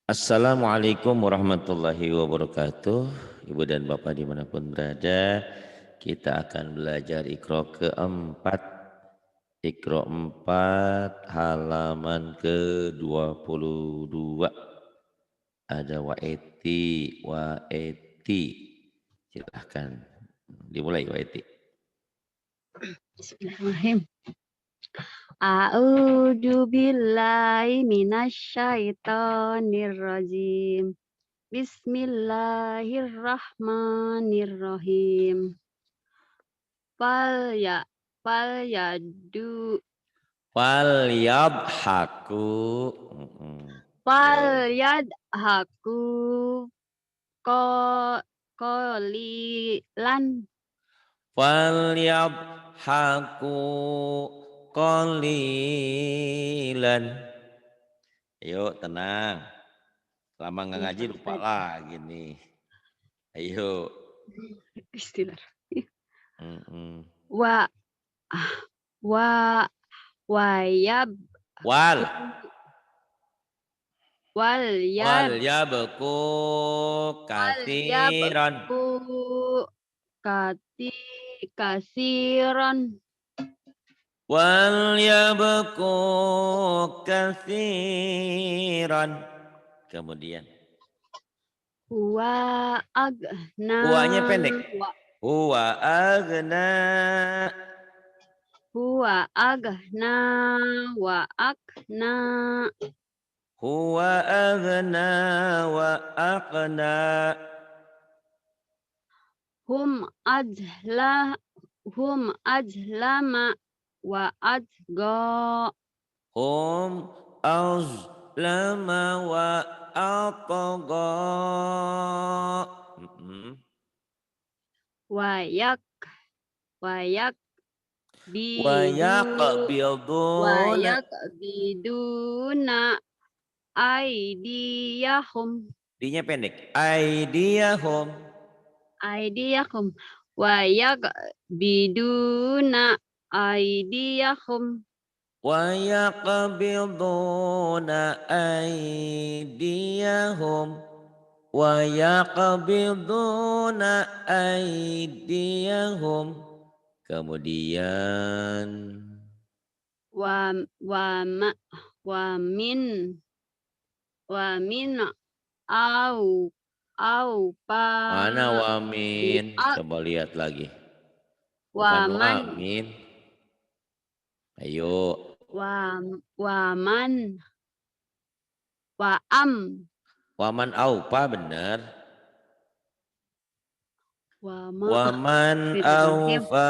Assalamualaikum warahmatullahi wabarakatuh. Ibu dan Bapak dimanapun berada, kita akan belajar Iqra keempat. Iqra 4 halaman ke-22. Ada Waeti. Silahkan dimulai Waeti. Bismillahirrahmanirrahim. A'udzu billahi minasyaitonir rajim. Bismillahirrahmanirrahim. Fal yadu Wal yadhaku. fal yadhaku ko qalilan Wal yadhaku qalilan. Ayo tenang. Lama nggak ngaji lupa lagi nih. Ayo. Istilah. Mm-mm. Wa yab Wal yab yabku kasiran. Kasiran Wal yabku kasiran. Kemudian huwa agna huwanya pendek. Huwa agna. huwa agna wa akna Huwa agna wa aqna. hum ajlama wa adga Hum azlama wa atqa. wayak Wa yaqbiduna. biduna aidiyahum Dinya pendek. Aidiyahum. wayak biduna aidiyahum Wa yaqbiduna aidiyahum. Wa yaqbiduna aidiyahum. Kemudian wa min au pa mana wamin? Coba lihat lagi. Bukan waman wamin. Ayo. waman Waman aupa benar. Waman aufa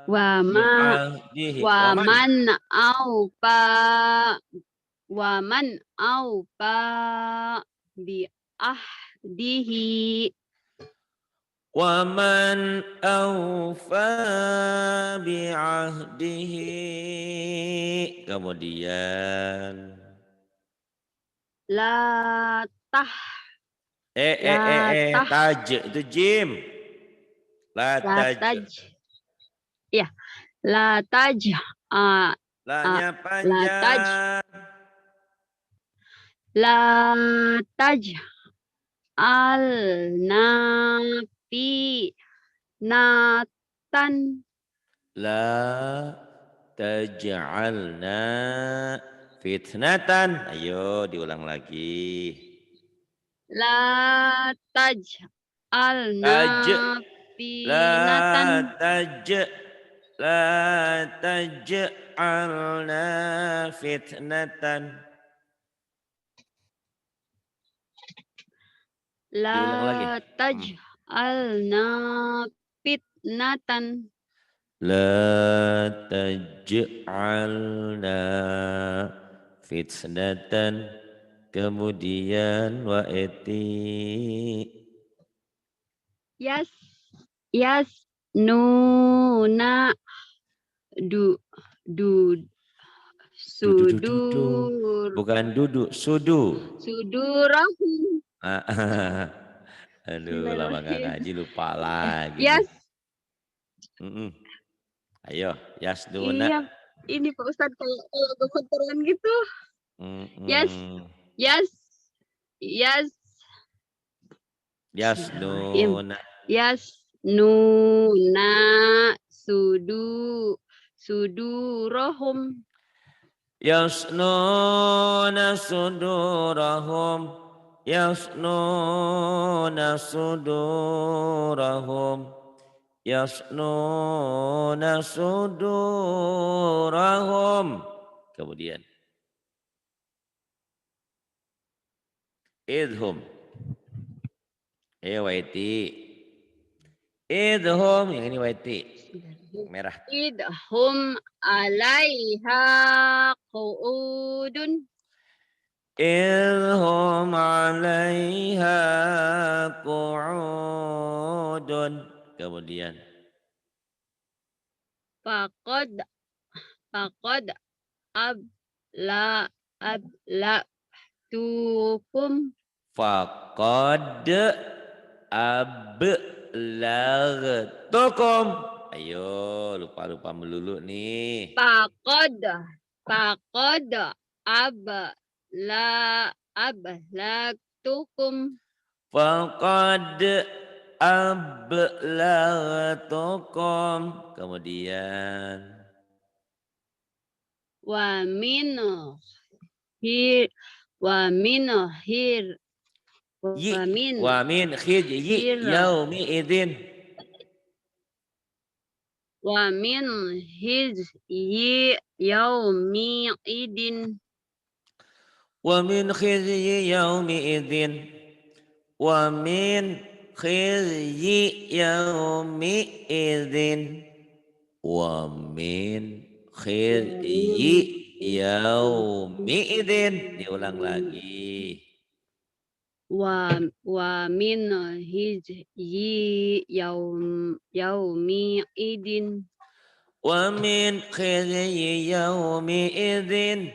bi'ahdihi. Waman aupa bi'ahdihi Waman aufa bi'ahdihi. Kemudian la taj itu jim. La taj. Ya, la taj La-nya panjang. la taj al-nafi natan La taj'alna fitnatan. Ayo diulang lagi. la taj'alna La fitnatan taj'alna fitnatan. Diulang lagi. La taj'alna fitnatan. La taj'alna fitnatan. Kemudian waeti. Yes nuna sudur. Bukan duduk, Sudurahum. Aduh, lama gak ngaji lupa lagi. Yes. Ayo, yasduna. Iya, ini Pak Ustadz kalau gemeteran gitu. Yes. Yas Bismillahirrahmanirrahim. Yasnuna. Yasnuna sudurahum. Yasnuna sudurahum. Yasnuna sudurahum. Yasnuna sudurahum. Kemudian idhum. Waiti. Idhum. Yang ini waiti. Merah. Idhum alaiha qu'udun. Idhum alaiha qu'udun. Kemudian Faqad abla'tukum. faqad ablagtukum. Ayo, lupa melulu nih. Faqad ablagtukum. Faqad ablagtukum. Kemudian Wa min hir wa min khizyi yaumi idzin. wa min hizyi yaumi idin. Wa min khizyi yaumi idzin. Wa min khizyi yaumi idzin. Wa min khizyi yaumi idzin. Diulang lagi. Wa min hizyi yaumi idin. Wa min khizyi yaumi idzin.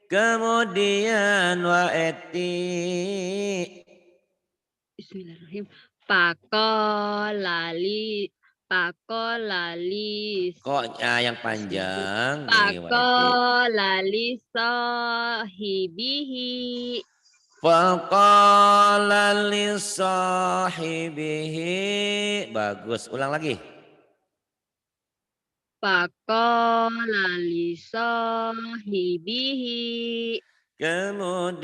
Kemudian wa eti. Bismillahirrahmanirrahim. Pakolali. Koknya yang panjang nih wa eti. Pakolali sahibihi. Faqala li sahibihi. Bagus, ulang lagi. Faqala li sahibihi. Kemudian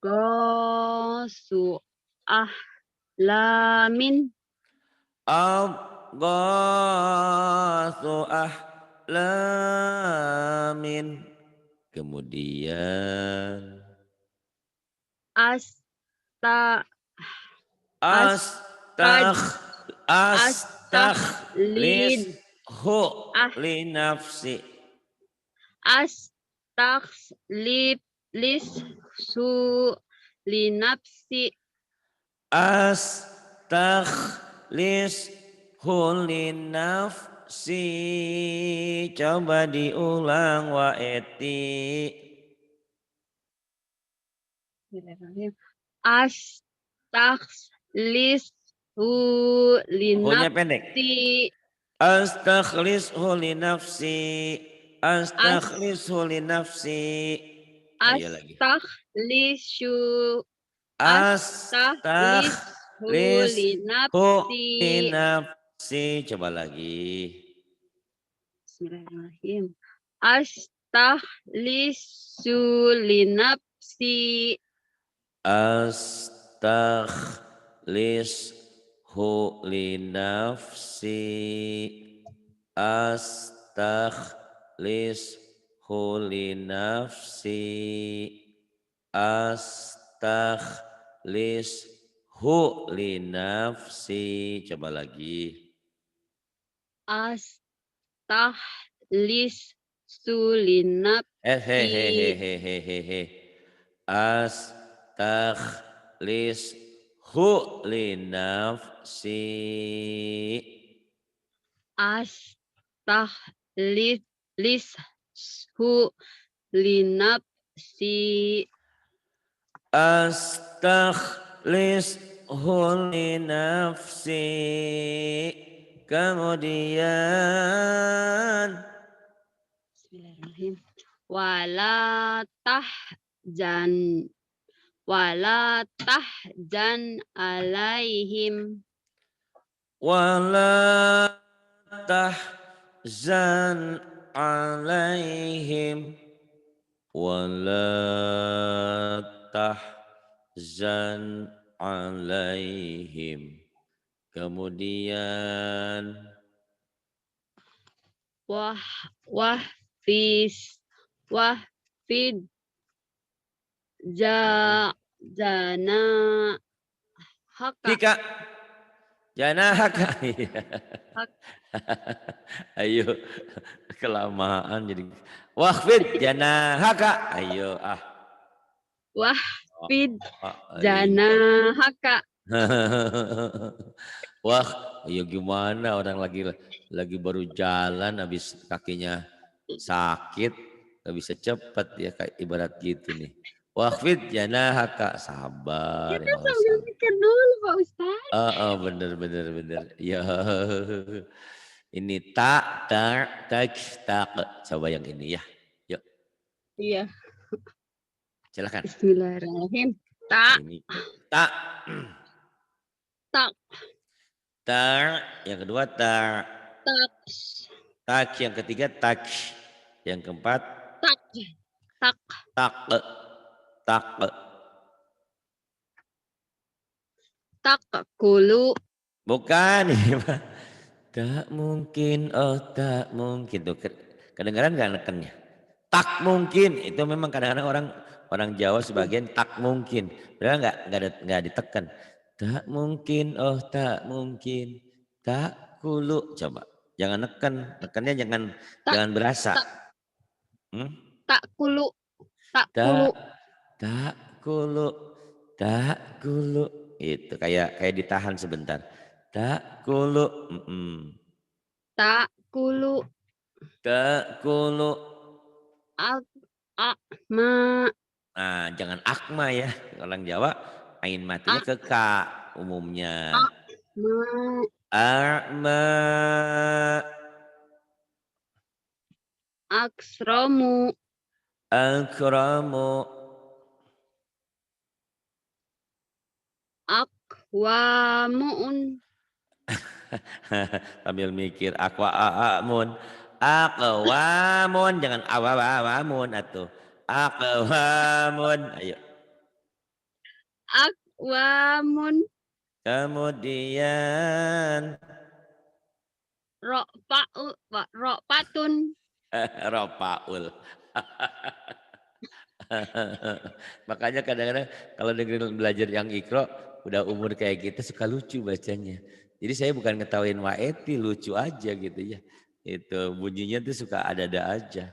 Adghasu ahlamin. adghasu ahlamin. Kemudian astaghlishu li nafsi. Astaghlishu li nafsi. Astaghlishu li nafsi. Coba diulang wa eti. Astaghlishu li Hu-nya pendek. nafsi. Astaghlishu li nafsi. Astaghlishu li nafsi. Ayo lagi. Astaghlishu li nafsi. Coba lagi. Bismillahirrahmanirrahim. Astaghlishu li nafsi. Astaghlishu li nafsi. Astaghlishu li nafsi. Astaghlishu li nafsi. Coba lagi. Astaghlishu li nafsi. Astaghlishu li nafsi. Astaghlishu li nafsi. Astaghlishu li nafsi. Kemudian Bismillahirrahmanirrahim. wala tahzan wala tahzan alaihim wala tahzan alaihim wala tahzan alaihim. Kemudian wah wahfis wahfid jana haka hika janahaka. Ayo kelamaan jadi wahfid janahaka. Ayo wahfid Iya. jana haka. Wah, ya gimana orang lagi baru jalan habis kakinya sakit, nggak bisa cepat ya kayak ibarat gitu nih. Wahfid janahaka, sabar ya Kita nggak sambil usah. mikir dulu Pak Ustaz. Bener. Ya, ini tak tak tak tak. Coba yang ini ya. Yuk, Iya. silakan. Bismillahirrahmanirrahim. Tak Ini tak tak tak. Yang kedua tak. tak Tak yang ketiga tak. Yang keempat tak tak tak tak tak kulu bukan ini mah tak mungkin tak mungkin tuh kedengaran nggak nekennya tak mungkin itu memang kadang-kadang orang Jawa sebagian tak mungkin padahal nggak ditekan tak mungkin tak mungkin tak kulu coba jangan nekannya tak jangan berasa tak hmm? tak kulu tak tak kulu tak kulu, tak kulu. Itu kayak ditahan sebentar. Tak kulu, tak kulu tak kulu. ak ma Nah, jangan akma ya. Orang Jawa ain matinya ak ke ka umumnya. ma Arma, aksromu akramu, akwamuun sambil mikir aqua aamun. Aqwamun jangan awawamun atuh. Aqwamun. Ayo. akwamun Kemudian rokpatun ropaul. Makanya kadang-kadang kalau dengerin belajar yang ikro udah umur kayak kita suka lucu bacanya. Jadi saya bukan ngetawain waeti lucu aja gitu ya. Itu bunyinya tuh suka ada-ada aja.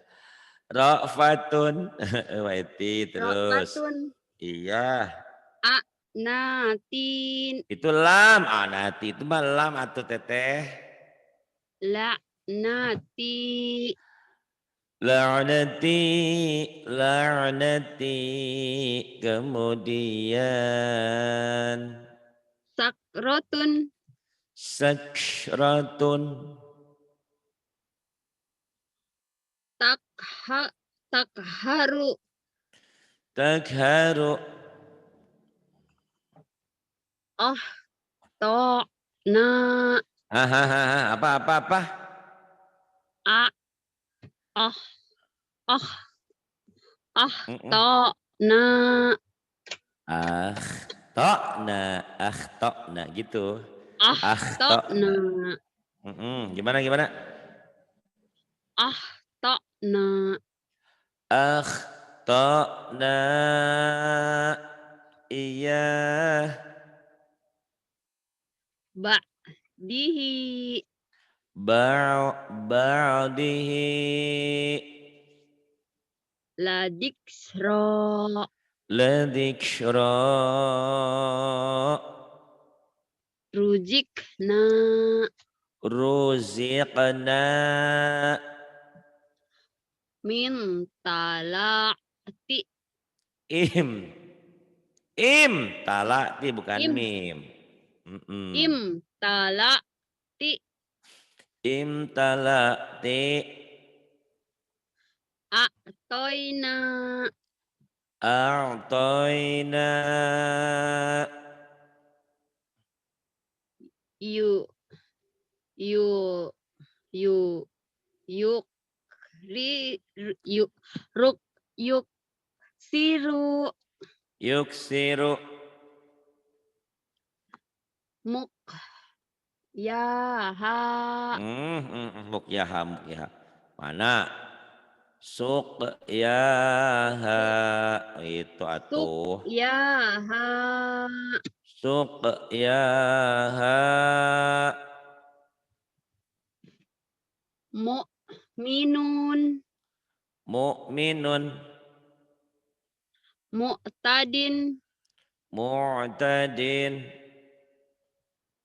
Rofatun waeti terus. rokpatun Iya. natin Itu lam. Nanti itu mah lam atau teteh. nati La'nati kemudian sakrotun sakratun takha takharu takharu oh to na hahaha apa a oh oh oh Mm-mm. to na ah tokna tokna gitu ah to na tokna gimana ah to na ah tokna iya ba dihi ba'dihi ladiksro لذكرى rujikna رزقنا min talati im im talati bukan im mim im talati im talati a'toina a'toina yu yu yu yuk yuk ruk yuk siru yuksiru muk yaha mukyaha mukyaha mana suqyaha itu suk atuh yaha suqyaha mu'minun mu'minun mu'tadin mu'tadin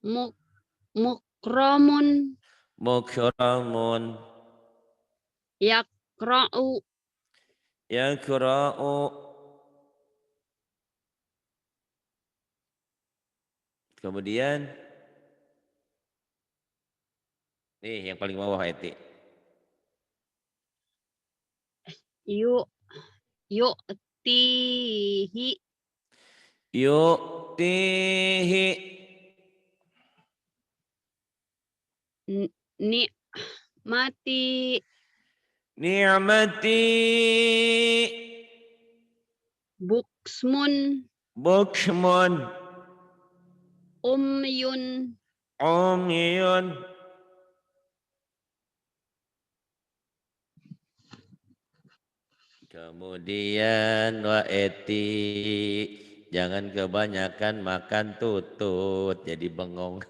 muk mukramun mukramun yakra'u yakra'u kemudian nih yang paling bawah Eti yuk yu'tihi yu'tihi nikmati ni'mati buksmun bukmun umyun umyun kemudian wa eti jangan kebanyakan makan tutut jadi bengong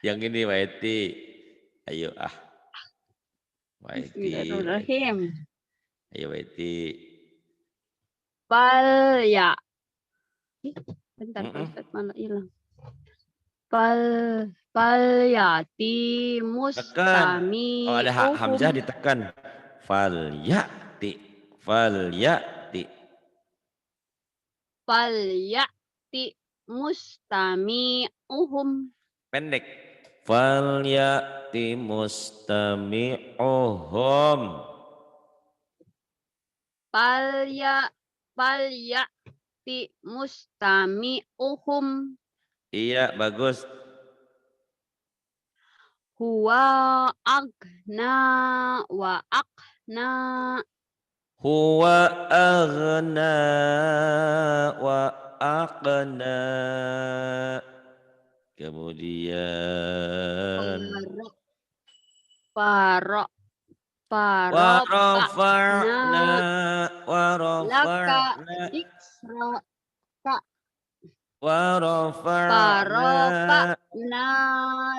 yang ini wa eti ayo wa eti Bismillahirrahmanirrahim ayo wa eti pal ya bentar Pak Mm-mm. Ustadz malah hilang pal yati Tekan kalau ada hamzah mustami'uhum ditekan fal yati pal yati mustami'uhum pendek fal yati mustami'uhum pal yati mustami'uhum iya bagus huwa agna wa aqna huwa aghna wa aqna kemudian Paro wa parofa'na rafa'na wa laka rafa'na diksroka wa rafa'na parofa'na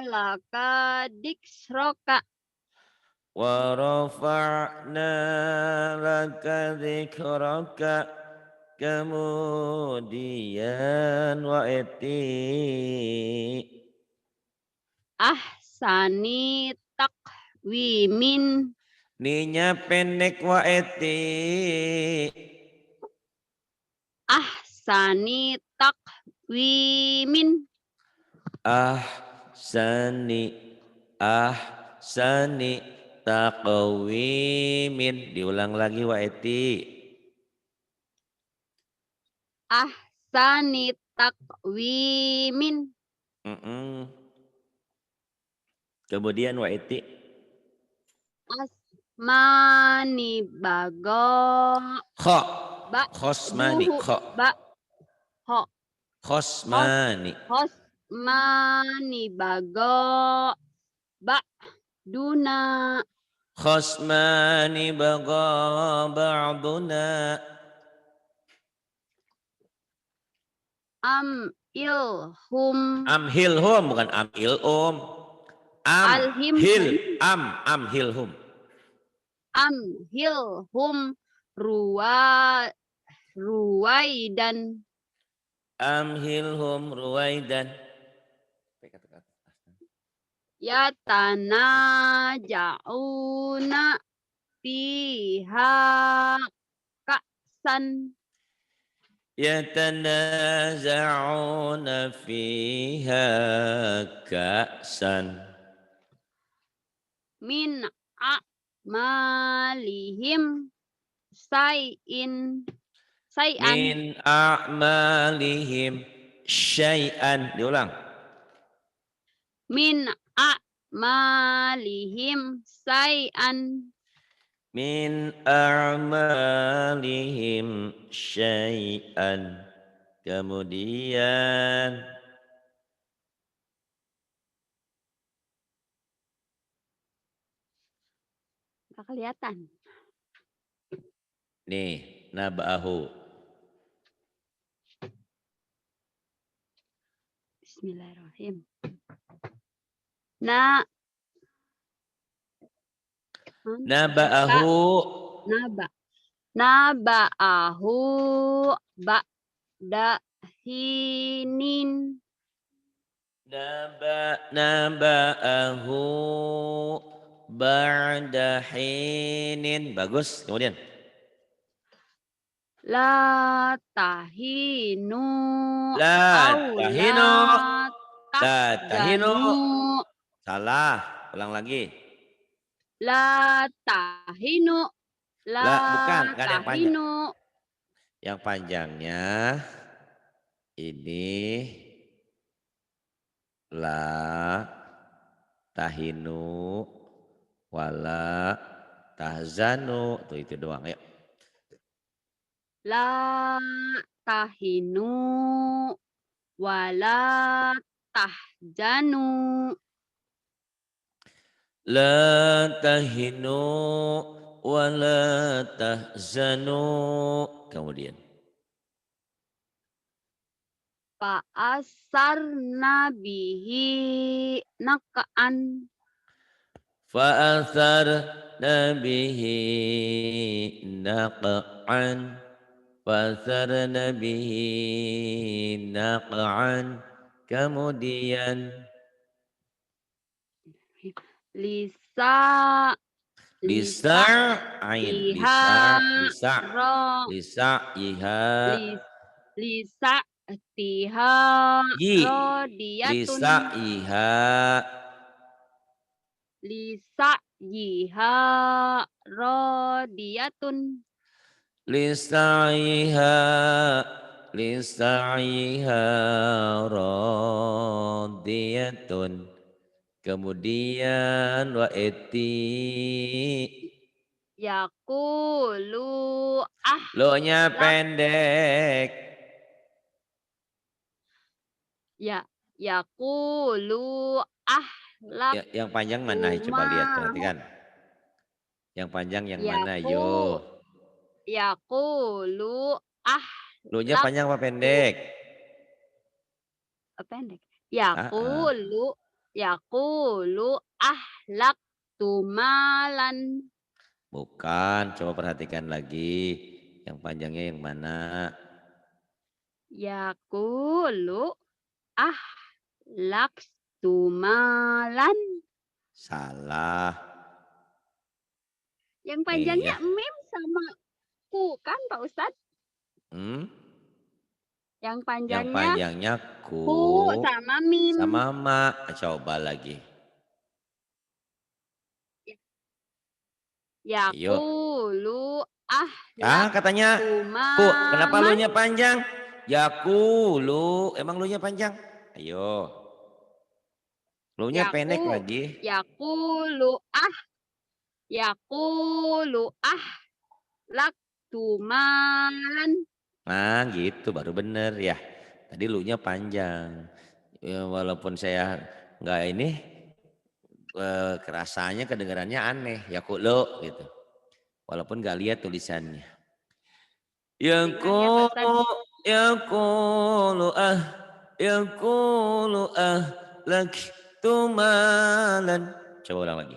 laka diksroka wa rafa'na laka dzikraka kemudian wa eti ahsani takwimin ninya pendek wa eti ahsani takwimin ahsani taqwimin diulang lagi wa eti ahsani takwimin kemudian wa eti asmani bago kha ba khosmani duhu kha ba ho khosmani hosmani bago ba duna khosmani baga ba'duna am ilhum amhilhum bukan amilum alhimhum amhilhum amhilhum ruwaidan amhilhum ruwaidan yatanaja'una fiha ka'san yatanaza'una fiha ka'san min a'malihim say'an. Min a'malihim syai'an. Diulang. Min a'malihim say'an. Min a'malihim syai'an. Kemudian Nggak kelihatan. nih naba'ahu. Bismillahirrahmanirrahim. Naba'ahu. Naba'ahu ba'da hinin. Naba'ahu ba'da hinin. Bagus. Kemudian. La tahinu. La tahinu. La tahinu. tahzanu. Salah. Ulang lagi. La tahinu. La bukan. Kan yang panjang. tahinu. Yang panjangnya ini la tahinu wala tahzanu. Tuh itu doang. Ayo. La tahinu wala tahzanu. La tahinu wala tahzanu. Kemudian. Fa'asarna bihi naq'an. Fa'atharna bihi naq'an. Fa'atharna bihi naq'an. Kemudian. Lisa Lisa'in. Lisa tiha rodiyatun. Lisa yiha rodiyatun. Lisa'iha radiyatun. Kemudian wa eti. Yaqulu Lo-nya pendek. Ya, yaqulu ahlak. Yang panjang mana? Coba lihat, perhatikan. Yang panjang yang mana? Yo. Yaqulu Lo-nya panjang apa pendek? Pendek. Yaqulu ahlak tumalan. Bukan, coba perhatikan lagi. Yang panjangnya yang mana? Yaqulu ahlak tumalan. Salah. Yang panjangnya ya. mim sama ku kan Pak Ustadz? Yang panjangnya ku sama mim. Sama ma. Coba lagi. Yaqulu ahlak katanya tumalan. ku. Kenapa lu-nya panjang? Yaqulu. Emang lu-nya panjang? Ayo. Lu-nya pendek lagi. Yaqulu ahlak tumalan. Nah gitu baru bener ya. Tadi lu-nya panjang. Ya, walaupun saya nggak ini kerasanya kedengarannya aneh. Yaqulu gitu. Walaupun nggak lihat tulisannya. Yaqulu lak tumalan. Coba ulang lagi.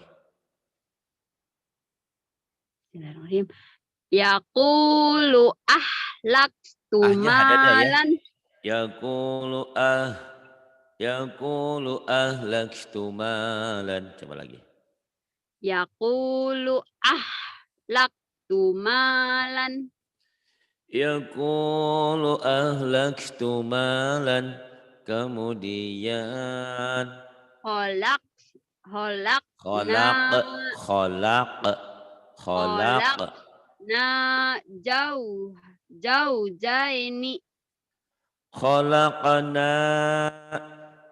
Bismillahirrahmanirrahim. Yaqulu ahlak tumalan. Yaqulu ahlak tumalan. Coba lagi. Yaqulu ahlak tumalan. Yaqulu ahlak tumalan. Kemudian Kholak Kholaq. Na jaujaini. Khalaqna.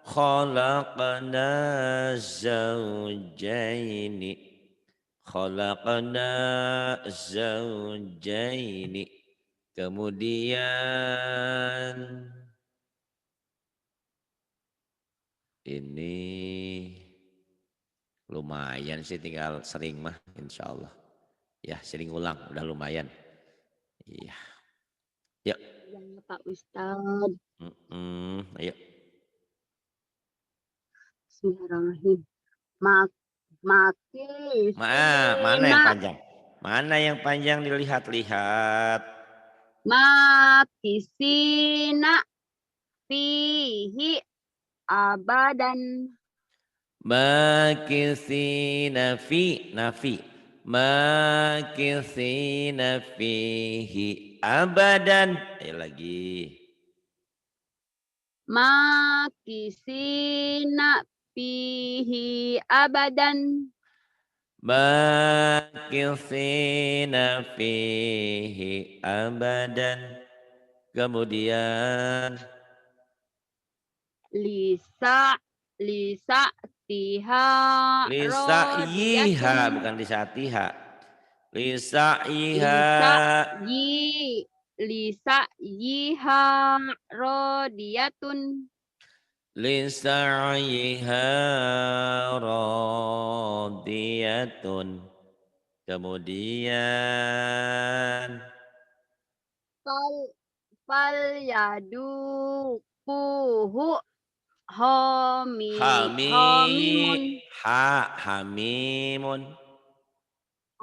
Khalaqna zawjaini. Khalaqna zawjaini. Kemudian ini lumayan sih, tinggal sering mah insya Allah. Ya sering ulang udah lumayan. Iya. Yuk. Ya Pak Ustadz. Ayo. Bismillahirrahmanirrahim. Maki Mana yang sina. panjang? Mana yang panjang dilihat-lihat? Maki sina. Fihi abadan. Makithina fi nafi. Makithina fihi abadan. Ayo lagi. Makisina fihi abadan. Makithina fihi abadan. Kemudian Lisa tiha lisa'iha, rodiyatun. bukan lisatiha. Lisa'iha. Lisa yiha rodiyatun. Lisa'iha radiyatun. Kemudian Fal yadukuhu homimun. hamimun.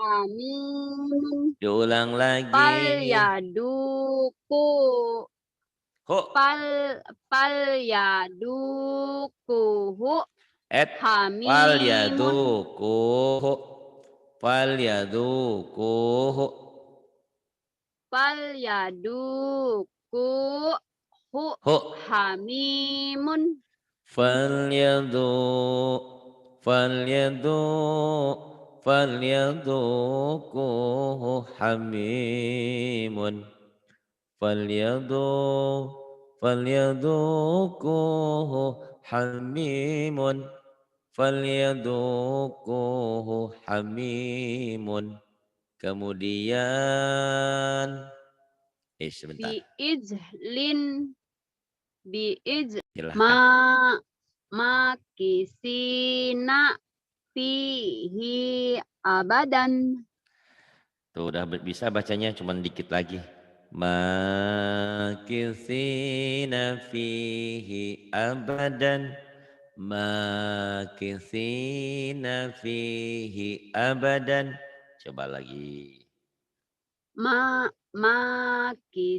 Amin. Diulang lagi. Fal yaduku. Hu. Fal yadukuhu Fal hamimun. yadukuhu. Fal yadukuhu. Fal yadukuhu Hu. hamimun. Falyadu. Falyadukuhu hamimun. Falyadukuhu hamimun. Falyadukuhu hamimun. Kemudian sebentar. Biizlin Silahkan. makisina fihi abadan. Tuh udah bisa bacanya, cuman dikit lagi. Makithina fihi abadan. Makithina fihi abadan. Coba lagi.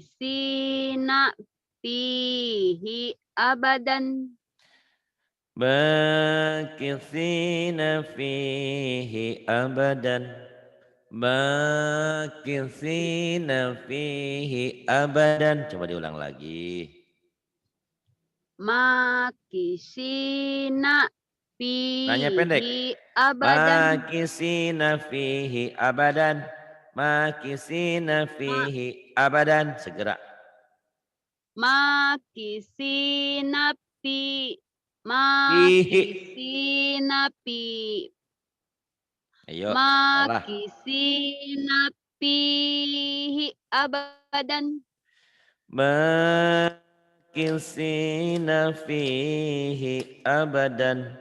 Makisina fihi abadan. Makithina fihi abadan. Makithina fihi abadan. Coba diulang lagi. Makisina Nanya pendek. fihi abadan. Makisina fihi abadan. Makisina fihi abadan. Segera. Makisina Fihi. Ayo, salah. makisina fihi abadan. Makisina fihi abadan.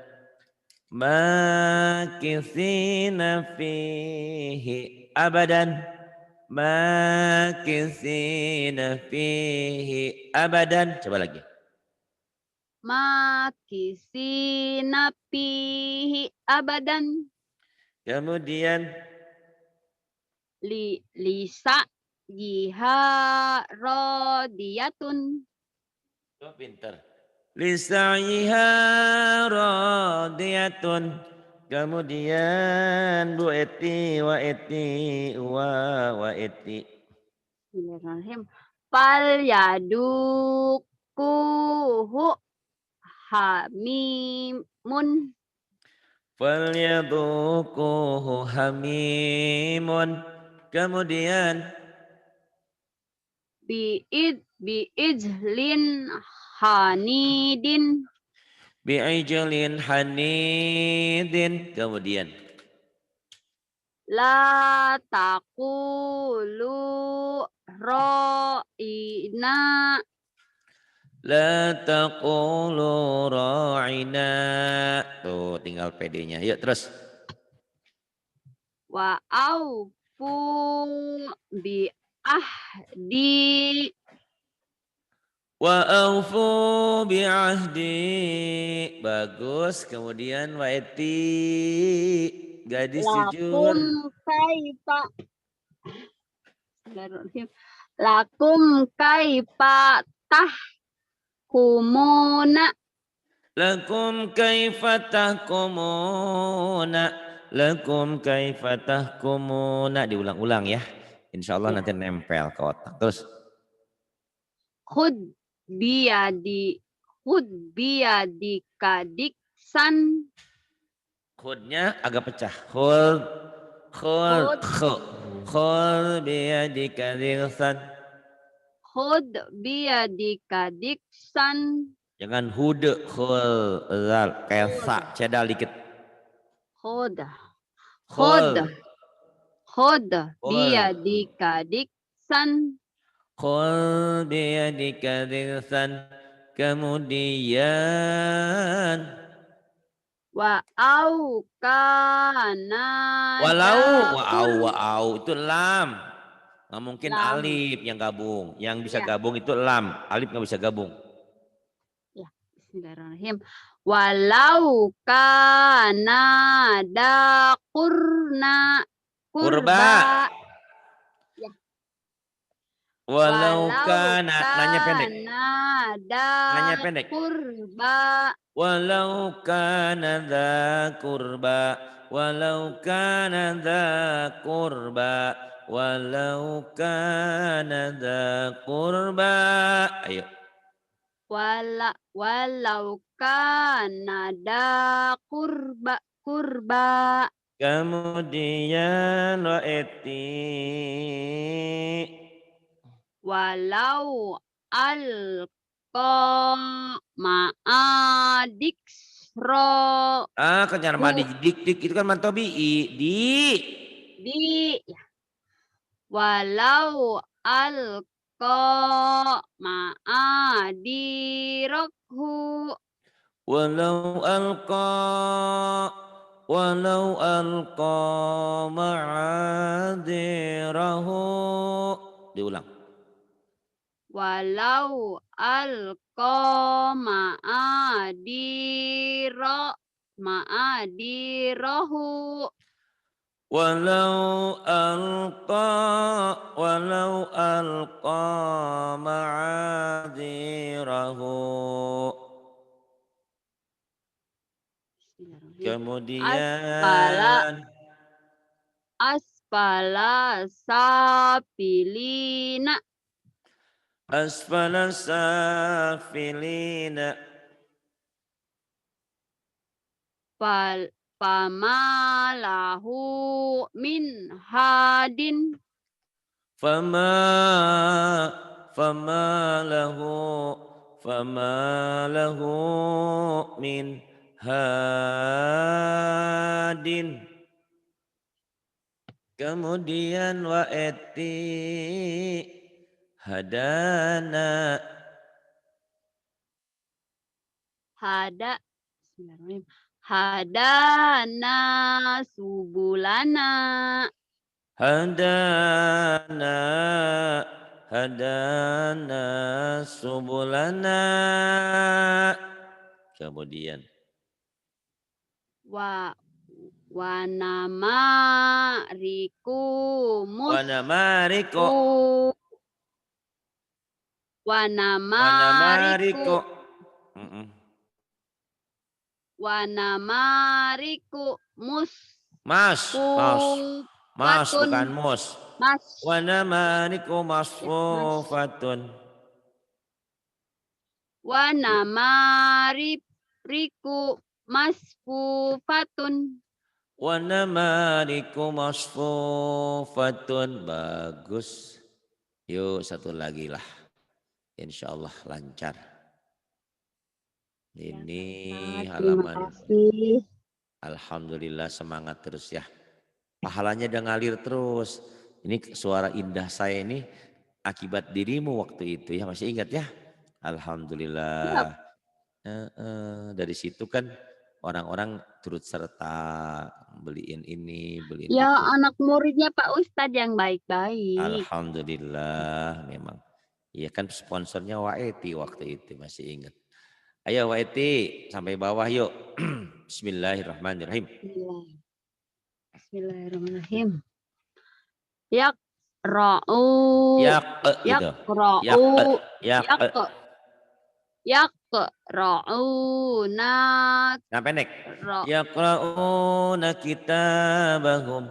Makisina fihi abadan. Makisina fihi abadan. Coba lagi. Makisina fihi abadan. Kemudian Lisa jiha rodiyatun. oh, pinter. Lisa'iha radiyatun. Kemudian Bu Eti, wa Eti, wa Eti. Bismillahirrahmanirrahim. Fal yadukuhu hamimun. Falyadhuquhu hamimun. Kemudian biijlin hanidin. bi'ijlin hanidin. Kemudian La taqulu ra'ina la taqulu ra'ina. Tuh tinggal PD-nya. Yuk terus. wa aufu bi ahdi. Wa aufu bi'ahdi. Bagus. Kemudian wa eti. Gadis jujur. Lakum kaifa. Bismillahirrahmanirrahim. Lakum kaifa tahkumuna. Lakum kaifa tahkumuna. Lakum kaifa tahkumuna. Diulang-ulang ya. Insya Allah Ya. nanti nempel ke otak. Terus. Khud biyadika diksan. Khudnya agak pecah. Khud. Khud. Khud Khud. Khud biyadika diksan. Khud biyadika diksan. Jangan hude. Khud. Zal. Kayak sa. Cedal dikit. Khud. Khud. Khud. Khud Khud. biyadika diksan. Khud biyadika diksan. Kemudian. Wa au kana Walau itu lam. Nggak mungkin lam. alif yang gabung. Yang bisa Ya. gabung itu lam. Alif nggak bisa gabung. Ya, bismillahirrahmanirrahim. Walau kana da kurba. Ya. Walau kana. Nanya pendek. Nanya Da pendek. kurba. Walau kana dha kurba. Walau kana dha kurba. Walau kana dha kurba. Ayo. Walau kana da kurba. Kemudian wa eti. Walau alqa ma'adiksro. Kenyaran mandi dik itu kan mantobi Di walau alqa ma'adirokhu. walau alqa ma'adirahu. Diulang. Walau alqa ma'adirohu. Walau alqa ma'adirahu. Kemudian asfala safilina. asfala safilina. Famalahu min hadin. Famalahu min hadin. Kemudian wa eti hadana. Bismillahirrahmanirrahim. Hadana subulana. Hadana subulana. Kemudian Wanamariku bukan mus. Wanamariku masfufatun. Wanamariku masfufatun. Wa namariku masfufatun. Bagus. Yuk satu lagi lah. Insya Allah lancar. Ya, Ini Pak Ustadz, terima halaman. kasih. Alhamdulillah semangat terus ya. Pahalanya udah ngalir terus. Ini suara indah saya ini akibat dirimu waktu itu ya. Masih ingat ya? Ya, Alhamdulillah. Dari situ kan orang-orang turut serta beliin ini, beliin ya itu. anak muridnya Pak Ustadz yang baik-baik. Alhamdulillah memang. Iya kan sponsornya Waeti waktu itu masih ingat. Ayo Waeti sampai bawah yuk. Bismillahirrahmanirrahim. Bismillahirrahmanirrahim. Yaqra'u Yak gitu. Yak yaqra'u yak. yaq yaqra'una Nah pendek. ra Yaqra'una kitabahum.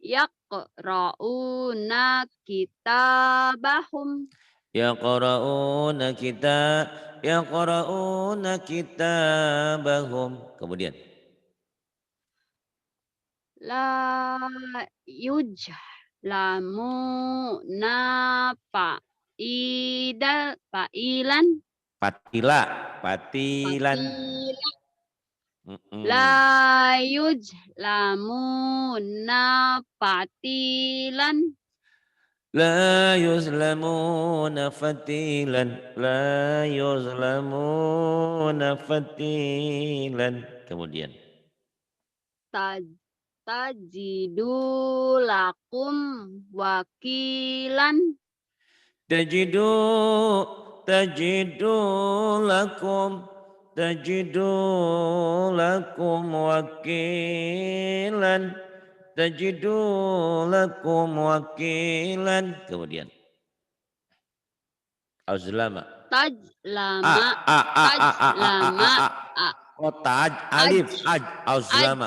yaqra'una kitabahum. Yaqra'una kitabahum. Kemudian. La yujlamuna fa'ilan Patila. Patilan. fatila Mm-mm. la yujlamuna fatilan La yuzlamuna fatilan. La yuzlamuna fatilan. Kemudian. taj- tajidu lakum wakilan Tajidu. Tajidu lakum. Tajidu lakum wakilan. Tajidu lakum wakilan. Kemudian. Auzlama. A, tajlama a, a, a, a, a, a, a, tajlama a. a- Oh, taj, aj alif, aj, aj auzlama.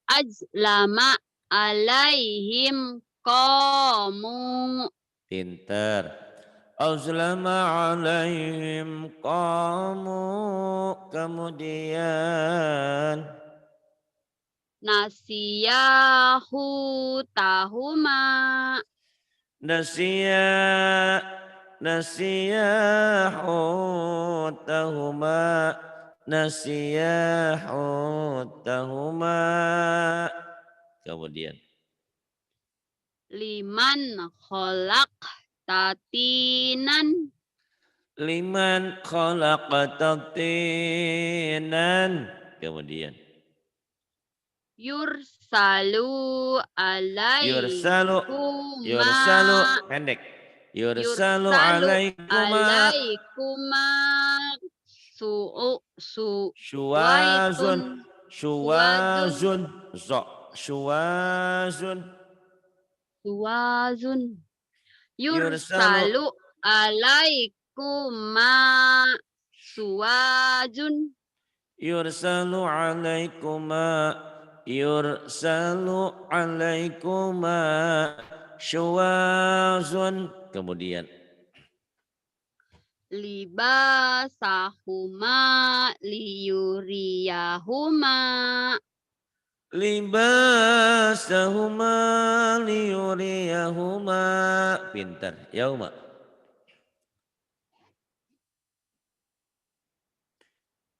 ajlama alaihim qamu Pinter. Auzlama alaihim qamu. Kemudian. nasiyahu tahuma Nasiya. Nasiya hutahuma. Nasiya hutahuma. Kemudian. liman kholak tatinan Liman khalaqata tinan. Kemudian. yursalu Yursalu. alaikuma Yursalu. Pendek. Yursalu yursalu alaikuma. alaikuma Syuwazun. suwaitun suwadun Syuwazun. Zo. Syuwazun. suwazun Yursalu. yursalu alaikuma suwajun Yursalu alaikuma. Yursalu alaikuma. Syuwazun. Kemudian. libasahuma liyuriyahuma Libasahuma liyuriyahuma. Pintar. Yauma.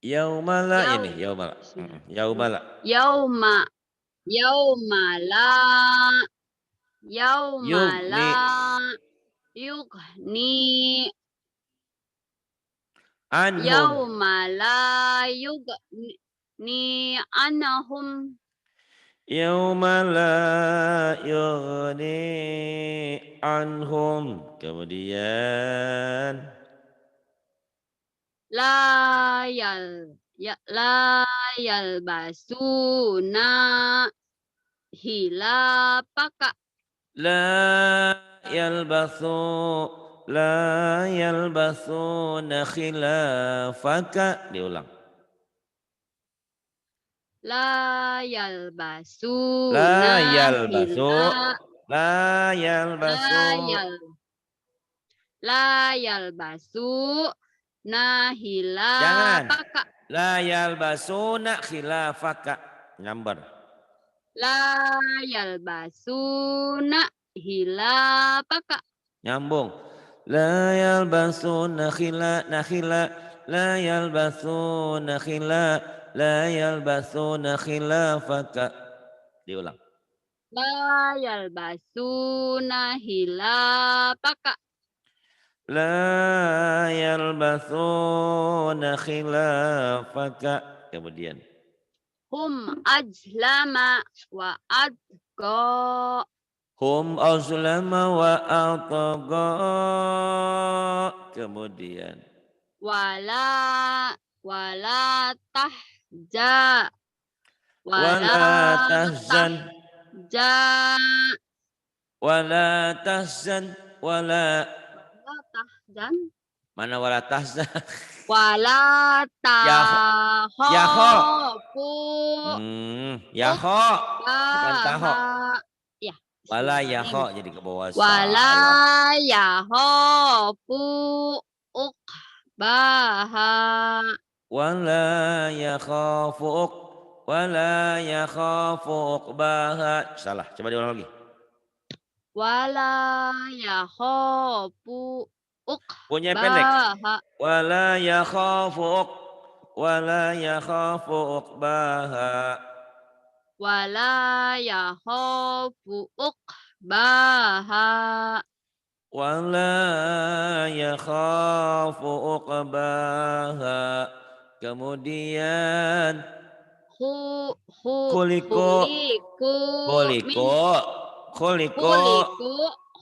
Yaumala Yau ini. Yaumala. Yaumala. yauma yaumala yaumala Yugni yughni anhum. yaumala yughni anhum Yaumala yughni anhum. Kemudian. la yalbasuna hilapaka La yalbathu. La yalbathuna khilafaka. Diulang. la La yalbasuna yalbathu. hila La la yalbathu. yal la yalbasu Jangan. khilafaka. La yalbasuna khilafaka. Nyambar. La yalbasuna khilafaka. Nyambung. La yalbasuna nakhila. La yalbasuna La yalbasuna khilafaka. Diulang. La yalbasuna khilafaka. La yalbasuna khilafaka. Kemudian. Hum ajlama wa adqa. Hum azlama wa atagha. Kemudian. Wala tahja. Wala Wala tahzan. tahja. Wala tahzan. Wala. Wala tahzan. Mana wala tahzan? Wala Yaho. tahofu. Yaho. Bukan taho. Ya. Wala yaho jadi ke bawah. Wala yahofu uqbaha. Wala yakhafu wala yakhafu uqbaha. Salah, coba diulang lagi. Wala yakhafu Punya pendek. uqbaha. Wala yakhafu uqbaha. Wala yakhafu uqbaha. Wala yakhafu uqbaha. Kemudian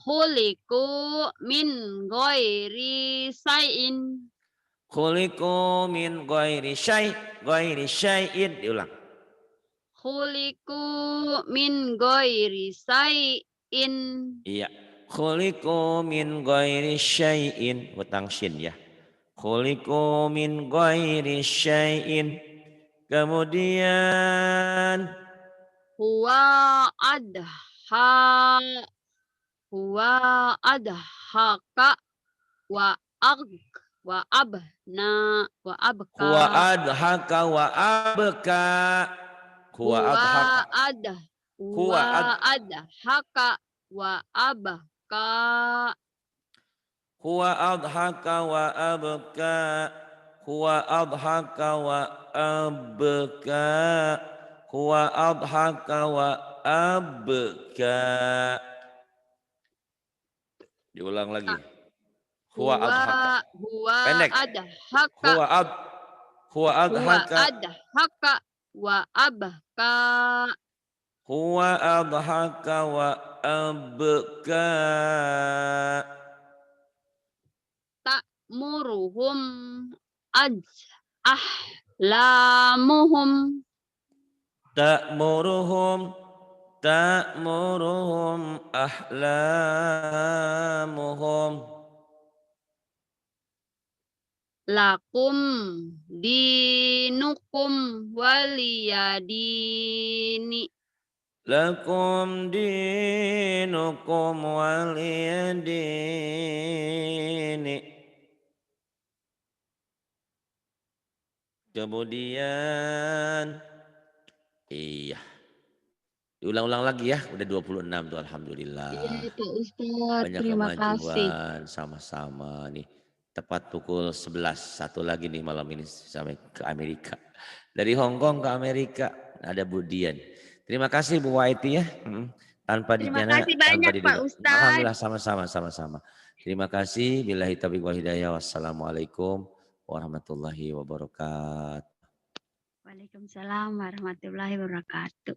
khuliqu min ghairi syai'in. Khuliqu min ghairi syai'in. Diulang. Khuliqu min ghairi syai'in. Iya. Khuliqu min ghairi syai'in. Hutang syin ya. Khuliqu min ghairi syai'in. Kemudian Huwa adhaka wa abna wa abka. huwa adhaka wa abka. Huwa adhaka wa abka. Huwa adhaka wa abka. Huwa adhaka wa abka. Huwa adhaka wa abka. Diulang lagi. Huwa adhaka. Pendek. Adhaka. Huwa adhaka. Adhaka wa abka. Huwa adhaka wa abka. Ta'muruhum ahlamuhum. Ta'muruhum ahlamuhum. Lakum dinukum waliyadini. Lakum dinukum waliyadini. Kemudian iya. Diulang-ulang lagi ya, udah 26 tuh alhamdulillah. Iya Pak Ustadz, Banyak terima kasih. kemajuan sama-sama nih. Tepat pukul 11, satu lagi nih malam ini sampai ke Amerika. Dari Hong Kong ke Amerika ada Bu Dian. Terima kasih Bu Waiti ya. Tanpa Terima dijana, kasih banyak Pak Ustadz. Alhamdulillah sama-sama. Terima kasih. Billahi taufiq wal hidayah. Wassalamualaikum warahmatullahi wabarakatuh. Waalaikumsalam warahmatullahi wabarakatuh.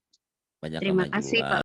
Banyak Terima kemajuan. kasih Pak